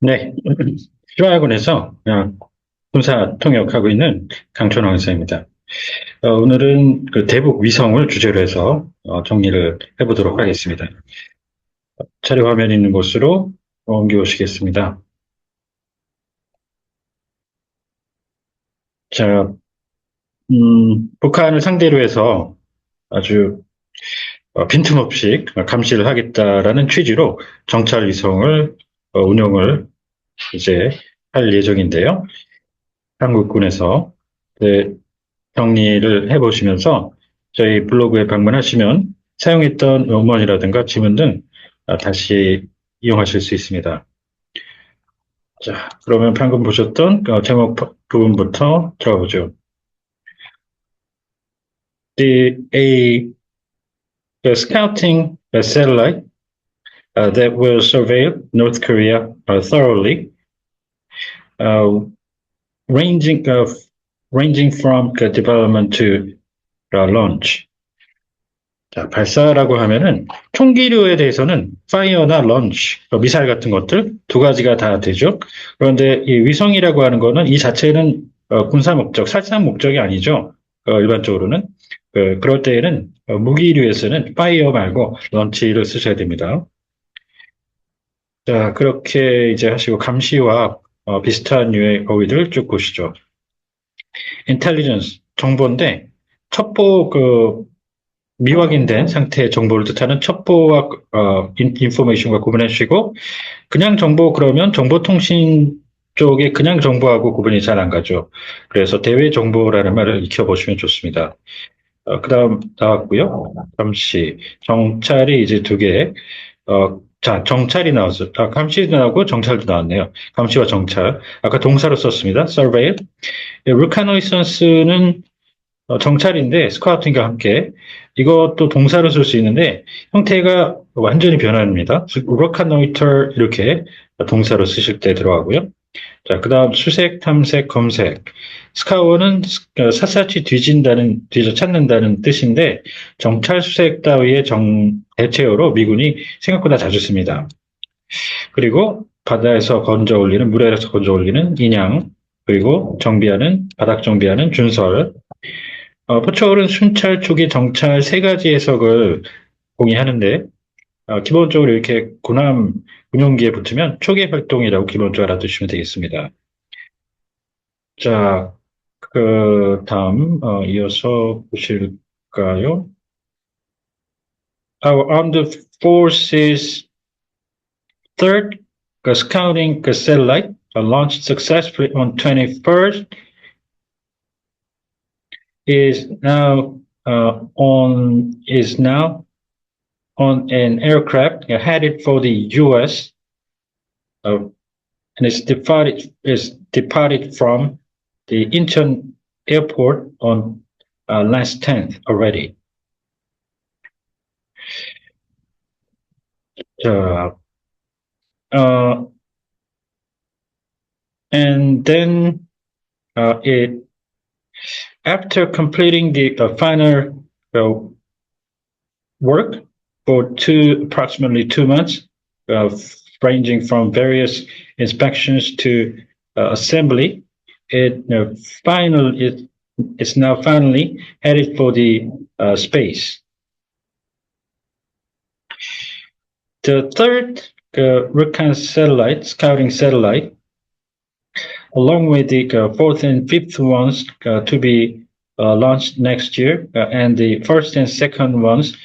네, 시화학원에서 군사 통역하고 있는 강촌 왕사입니다. 오늘은 그 대북 위성을 주제로 해서 정리를 해보도록 하겠습니다. 자료 화면 있는 곳으로 옮겨오시겠습니다. 자, 북한을 상대로 해서 아주 빈틈없이 감시를 하겠다라는 취지로 정찰 위성을 운용을 이제 할 예정인데요. 한국군에서 네, 정리를 해보시면서 저희 블로그에 방문하시면 사용했던 원문이라든가 지문 등 다시 이용하실 수 있습니다. 자, 그러면 방금 보셨던 제목 부분부터 들어보죠. The scouting satellite that will surveil North Korea thoroughly, uh, ranging of ranging from development to launch. 자, 발사라고 하면은 총기류에 대해서는 파이어나 런치, 미사일 같은 것들 두 가지가 다 되죠. 그런데 이 위성이라고 하는 거는 이 자체는 군사 목적, 살상 목적이 아니죠. 일반적으로는 그럴 때에는 무기류에서는 파이어 말고 런치를 쓰셔야 됩니다. 자, 그렇게 이제 하시고 감시와 비슷한 류의 어휘들 쭉 보시죠. 인텔리전스 정보인데 첩보 미확인된 상태의 정보를 뜻하는 첩보와 인포메이션과 구분해 주시고 그냥 정보 그러면 정보통신 쪽에 그냥 정보하고 구분이 잘 안 가죠. 그래서 대외 정보라는 말을 익혀보시면 좋습니다. 그 다음 나왔고요. 감시, 정찰이 이제 두 개. 자, 정찰이 나왔어요. 감시도 나오고 정찰도 나왔네요. 감시와 정찰. 아까 동사로 썼습니다. survey. 루카노이선스는 정찰인데 스카우팅과 함께 이것도 동사로 쓸 수 있는데 형태가 완전히 변합니다. 로카노이터 이렇게 동사로 쓰실 때 들어가고요. 자, 그 다음 수색, 탐색, 검색. 스카우는 샅샅이 뒤져 찾는다는 뜻인데 정찰 수색 따위의 대체어로 미군이 생각보다 자주 씁니다. 그리고 바다에서 건져 올리는, 물에서 건져 올리는 인양, 그리고 정비하는, 바닥 정비하는 준설, 포철은 순찰, 초기, 정찰 세 가지 해석을 공유하는데 기본적으로 이렇게 군함 운용기에 붙으면 초기 활동이라고 기본적으로 알아두시면 되겠습니다. 자, 그 다음 이어서 보실까요? Our armed forces third scouting satellite launched successfully on 21st is now on an aircraft headed for the U.S. And it's departed from the Incheon airport on last 10th already. And then after completing the final work for approximately 2 months, ranging from various inspections to assembly, it's now finally headed for the space. The third recon satellite, scouting satellite, along with the fourth and fifth ones to be launched next year, and the first and second ones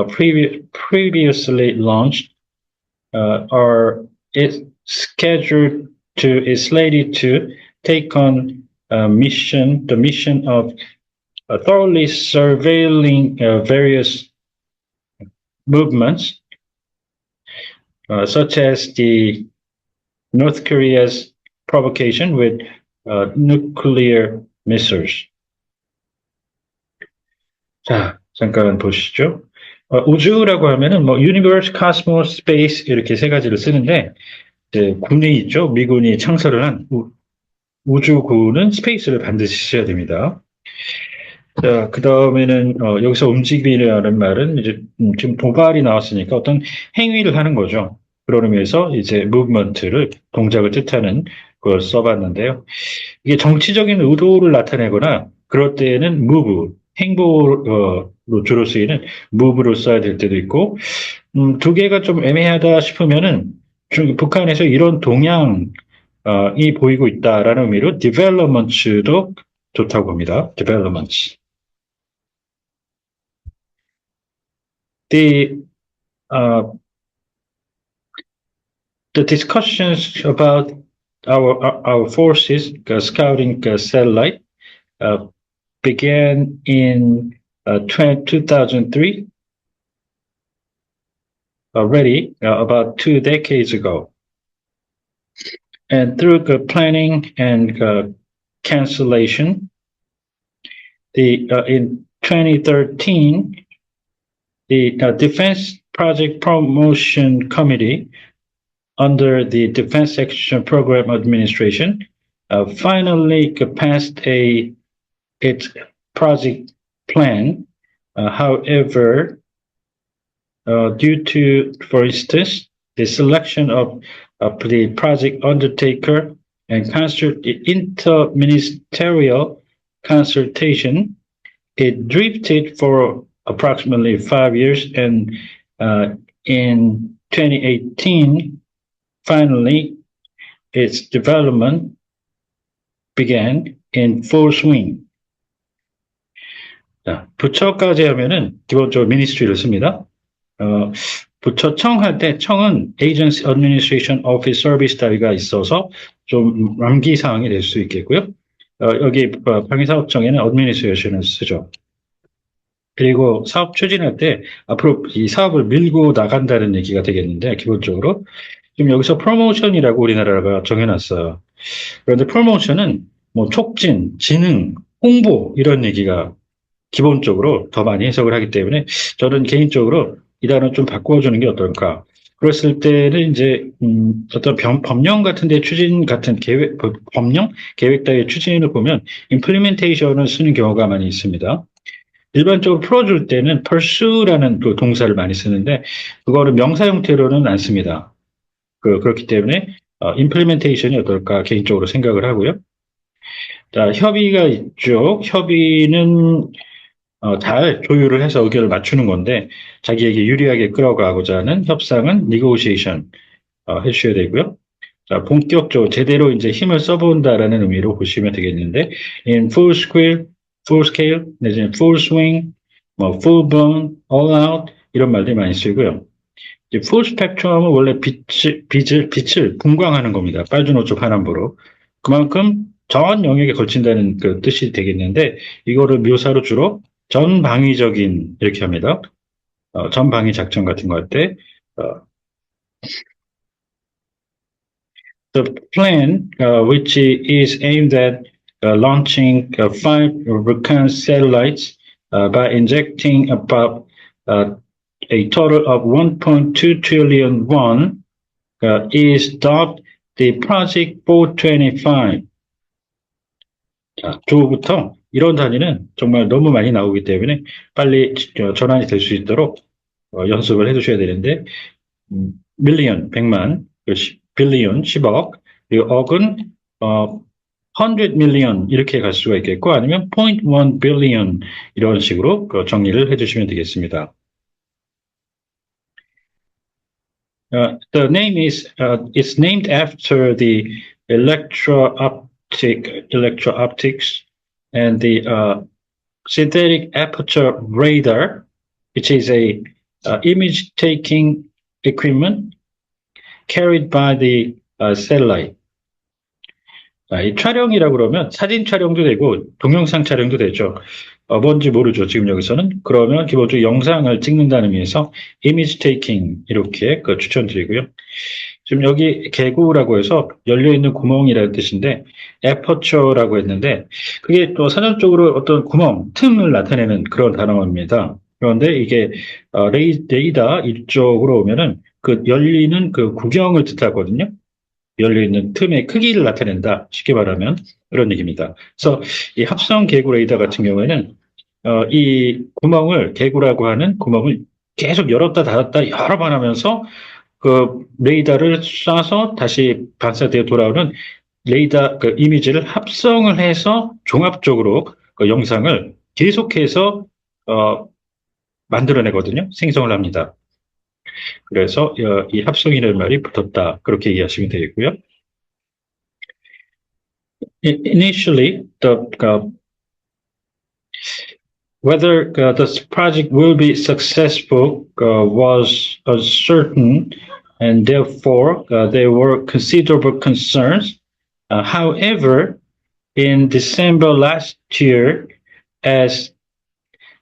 previously launched is slated to take on the mission of thoroughly surveilling various movements, such as the North Korea's provocation with nuclear missiles. 자, 잠깐 보시죠. 우주라고 하면은 universe, cosmos, space 이렇게 세 가지를 쓰는데 이제 군이 있죠. 미군이 창설을 한 우주군은 스페이스를 반드시 써야 됩니다. 자, 그 다음에는 여기서 움직임이라는 말은 이제 지금 도발이 나왔으니까 어떤 행위를 하는 거죠. 그런 의미에서 이제 movement를 동작을 뜻하는 걸 써봤는데요. 이게 정치적인 의도를 나타내거나 그럴 때에는 move, 행보로 주로 쓰이는 move로 써야 될 때도 있고, 두 개가 좀 애매하다 싶으면은 북한에서 이런 동향이 보이고 있다라는 의미로 developments도 좋다고 봅니다. developments. The uh, the discussions about our forces scouting satellite uh, began in 2003 already, about 2 decades ago. And through the planning and cancellation, in 2013, the Defense Project Promotion Committee under the Defense Action Program Administration finally passed its project plan. However, due to, for instance, the selection of the project undertaker and interministerial consultation, it drifted for approximately 5 years, and in 2018, finally, its development began in full swing. 자, 부처까지 하면은 기본적으로 ministry를 씁니다. 부처청 할 때 청은 Agency Administration Office Service 따위가 있어서 좀 암기 사항이 될 수 있겠고요. 여기 방위사업청에는 Administration을 쓰죠. 그리고 사업 추진할 때 앞으로 이 사업을 밀고 나간다는 얘기가 되겠는데, 기본적으로 지금 여기서 프로모션이라고 우리나라가 정해놨어요. 그런데 프로모션은 뭐 촉진, 진흥, 홍보 이런 얘기가 기본적으로 더 많이 해석을 하기 때문에 저는 개인적으로 이 단어 좀 바꿔주는 게 어떨까. 그랬을 때는 이제 어떤 법령 같은 데 추진 같은 계획, 법령? 계획 따위의 추진을 보면 implementation을 쓰는 경우가 많이 있습니다. 일반적으로 풀어줄 때는 pursue라는 그 동사를 많이 쓰는데 그거를 명사 형태로는 안 씁니다. 그렇기 때문에 implementation이 어떨까 개인적으로 생각을 하고요. 자, 협의가 있죠. 협의는 잘 조율을 해서 의견을 맞추는 건데 자기에게 유리하게 끌어가고자 하는 협상은 negotiation 해주셔야 되고요. 자, 본격적으로 제대로 이제 힘을 써본다라는 의미로 보시면 되겠는데 in full scale, 내지는 full swing, 뭐 full burn, all out 이런 말들이 많이 쓰이고요. 이제 full spectrum은 원래 빛을 분광하는 겁니다. 빨주노초 파남보로. 그만큼 전 영역에 걸친다는 그 뜻이 되겠는데 이거를 묘사로 주로 전방위적인 이렇게 합니다. 전방위 작전 같은 거 할 때 the plan which is aimed at launching 5 satellites by injecting about a total of 1.2 trillion won is dubbed the Project 425. 자, 주부터 이런 단위는 정말 너무 많이 나오기 때문에 빨리 전환이 될 수 있도록 연습을 해두셔야 되는데 밀리언, 100만, 빌리언, 10억, 그리고 억은 100 million 이렇게 갈 수가 있겠고 아니면 0.1 billion 이런 식으로 정리를 해주시면 되겠습니다. The name is it's named after the electro-optics and the synthetic aperture radar, which is a image-taking equipment carried by the satellite. 이 촬영이라고 그러면 사진 촬영도 되고 동영상 촬영도 되죠. 뭔지 모르죠. 지금 여기서는. 그러면 기본적으로 영상을 찍는다는 의미에서 image taking 이렇게 추천드리고요. 지금 여기 개구라고 해서 열려있는 구멍이라는 뜻인데 aperture라고 했는데 그게 또 사전적으로 어떤 구멍, 틈을 나타내는 그런 단어입니다. 그런데 이게 레이더 이쪽으로 오면은 그 열리는 그 구경을 뜻하거든요. 열려있는 틈의 크기를 나타낸다. 쉽게 말하면 그런 얘기입니다. 그래서 이 합성 개구 레이더 같은 경우에는 이 구멍을 개구라고 하는 구멍을 계속 열었다 닫았다 여러 번 하면서 그 레이더를 쏴서 다시 반사되어 돌아오는 레이더 그 이미지를 합성을 해서 종합적으로 그 영상을 계속해서 만들어내거든요. 생성을 합니다. 그래서 이 합성이라는 말이 붙었다. 그렇게 이해하시면 되겠고요. Initially, whether this project will be successful was uncertain, and therefore there were considerable concerns. However, in December last year, as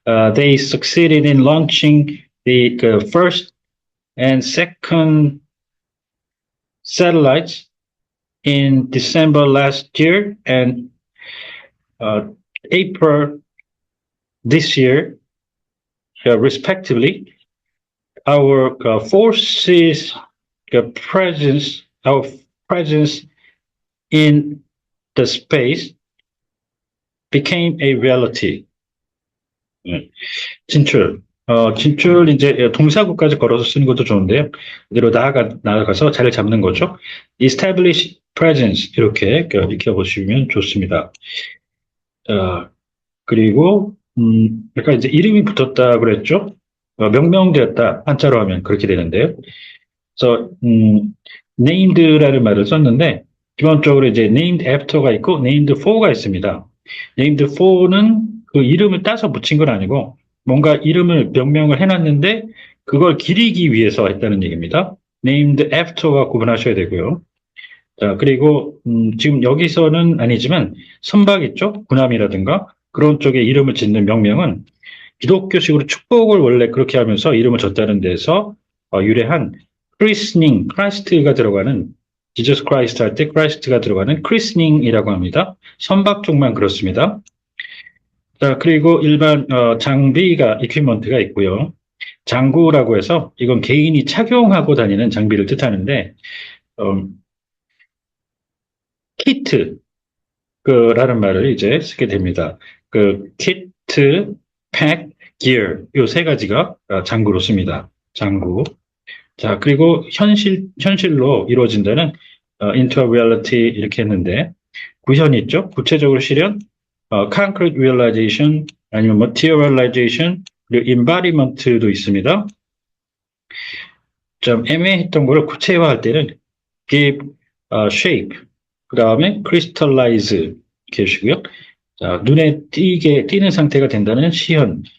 they succeeded in launching the first and second satellites in December last year and April this year, respectively, our forces our presence in the space became a reality. 진출. 진출, 이제, 동사구까지 걸어서 쓰는 것도 좋은데요. 그대로 나아가서 자리를 잡는 거죠. establish presence, 이렇게 익혀보시면 좋습니다. 그리고, 아까 이제 이름이 붙었다 그랬죠? 명명되었다, 한자로 하면 그렇게 되는데요. 그래서, named라는 말을 썼는데, 기본적으로 이제 named after가 있고, named for가 있습니다. named for는 그 이름을 따서 붙인 건 아니고, 뭔가 이름을 명명을 해놨는데, 그걸 기리기 위해서 했다는 얘기입니다. named after와 구분하셔야 되고요. 자, 그리고, 지금 여기서는 아니지만, 선박 있죠? 군함이라든가, 그런 쪽에 이름을 짓는 명명은, 기독교식으로 축복을 원래 그렇게 하면서 이름을 줬다는 데서 유래한 christening, 크라이스트가 들어가는 지저스 크라이스트 할 때 크라이스트가 들어가는 christening이라고 합니다. 선박 쪽만 그렇습니다. 자, 그리고 일반 장비가 equipment가 있고요. 장구라고 해서 이건 개인이 착용하고 다니는 장비를 뜻하는데 키트 라는 말을 이제 쓰게 됩니다. 그 키트, 팩, 기어 요 세 가지가 장구로 씁니다. 장구. 자, 그리고 현실로 이루어진다는 into reality 이렇게 했는데 구현이 있죠. 구체적으로 실현, concrete realization 아니면 materialization 그리고 embodiment도 있습니다. 좀 애매했던 걸 구체화할 때는 give shape 그 다음에 crystallize 이렇게 해주시고요. 자, 눈에 띄는 상태가 된다는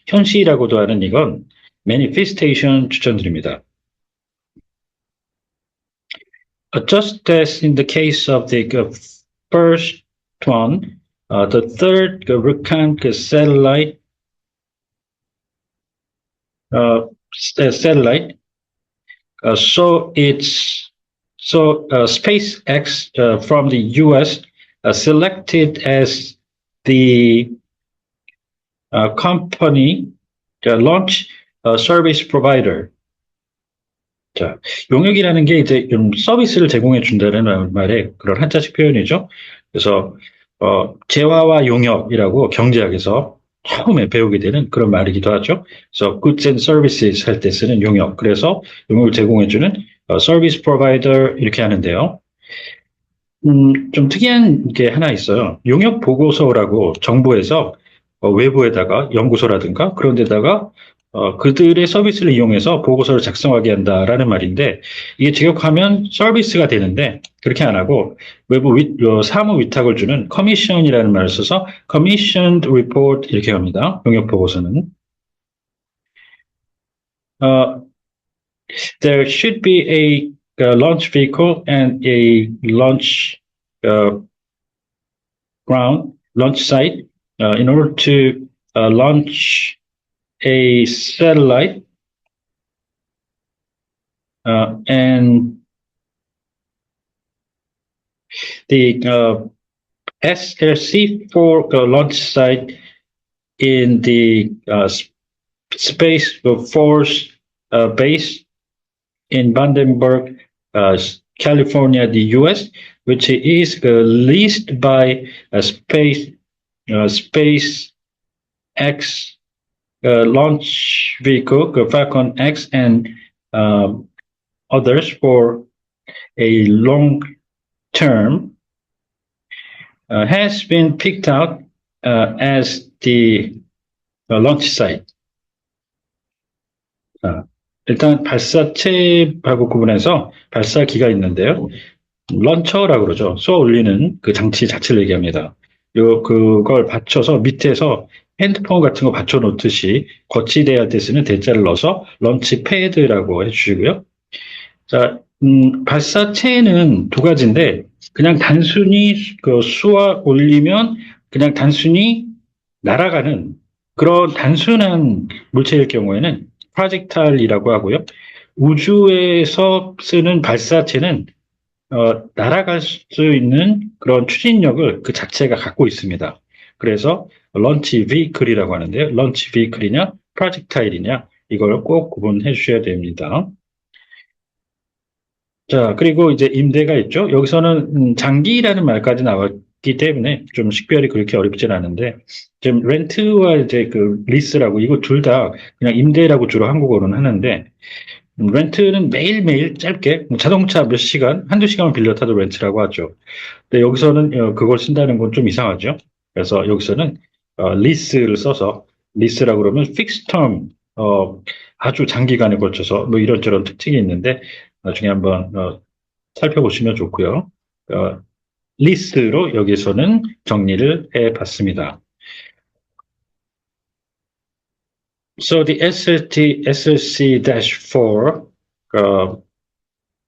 현시라고도 하는 이건 manifestation 추천드립니다. Just as in the case of the first one, the third Rukhan satellite, SpaceX from the U.S. Selected as the company launch service provider. 자, 용역이라는 게 이제 좀 서비스를 제공해 준다는 말의 그런 한자식 표현이죠. 그래서 재화와 용역이라고 경제학에서 처음에 배우게 되는 그런 말이기도 하죠. 그래서 goods and services 할 때 쓰는 용역. 그래서 용역을 제공해 주는 서비스 프로바이더 이렇게 하는데요. 좀 특이한 게 하나 있어요. 용역 보고서라고 정부에서 외부에다가 연구소라든가 그런 데다가 그들의 서비스를 이용해서 보고서를 작성하게 한다라는 말인데 이게 직역하면 서비스가 되는데 그렇게 안 하고 외부 사무 위탁을 주는 커미션이라는 말을 써서 commissioned report 이렇게 합니다. 용역 보고서는. There should be a launch vehicle and a launch site in order to launch a satellite and the SLC-4 launch site in the Space Force base in Vandenberg, California, the U.S., which is leased by SpaceX launch vehicle, Falcon X, and others for a long term has been picked out as the launch site. 일단 발사체하고 구분해서 발사기가 있는데요. 런처라고 그러죠. 쏘아 올리는 그 장치 자체를 얘기합니다. 그걸 받쳐서 밑에서 핸드폰 같은 거 받쳐 놓듯이 거치대할 때 쓰는 대자를 넣어서 런치 패드라고 해주시고요. 자, 발사체는 두 가지인데 그냥 단순히 그 쏘아 올리면 그냥 단순히 날아가는 그런 단순한 물체일 경우에는 프로젝타일이라고 하고요. 우주에서 쓰는 발사체는 날아갈 수 있는 그런 추진력을 그 자체가 갖고 있습니다. 그래서 런치 비클이라고 하는데요. 런치 비클이냐, 프로젝타일이냐 이걸 꼭 구분해 주셔야 됩니다. 자, 그리고 이제 임대가 있죠. 여기서는 장기라는 말까지 나왔기 때문에 좀 식별이 그렇게 어렵진 않은데 지금 렌트와 이제 그 리스라고 이거 둘 다 그냥 임대라고 주로 한국어로는 하는데 렌트는 매일매일 짧게 뭐 자동차 몇 시간, 한두 시간만 빌려 타도 렌트라고 하죠. 근데 여기서는 그걸 쓴다는 건 좀 이상하죠. 그래서 여기서는 리스를 써서 리스라고 그러면 fixed term 아주 장기간에 걸쳐서 뭐 이런저런 특징이 있는데 나중에 한번 살펴보시면 좋고요. 리스로 여기서는 정리를 해봤습니다. So the SLC-4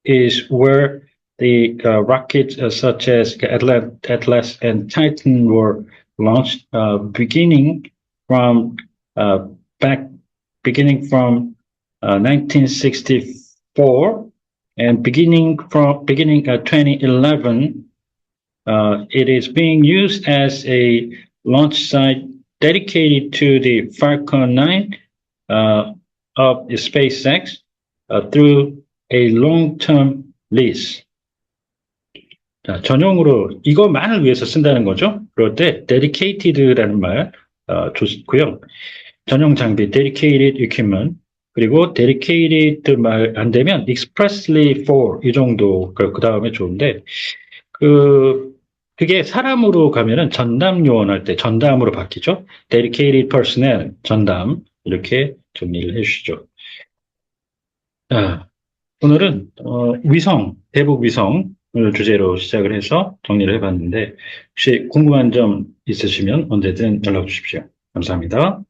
is where the rockets such as Atlas and Titan were launched, beginning from uh, back beginning from 1964 and beginning 2011. It is being used as a launch site dedicated to the Falcon 9 of the SpaceX through a long-term lease. 자, 전용으로 이것만을 위해서 쓴다는 거죠. 그럴 때 dedicated라는 말 좋고요. 전용 장비 dedicated equipment 그리고 dedicated 말 안 되면 expressly for 이 정도 그 다음에 좋은데 그게 사람으로 가면은 전담 요원할 때 전담으로 바뀌죠. dedicated personnel 전담 이렇게 정리를 해주시죠. 자, 오늘은 위성 대북 위성을 주제로 시작을 해서 정리를 해봤는데 혹시 궁금한 점 있으시면 언제든 연락 주십시오. 감사합니다.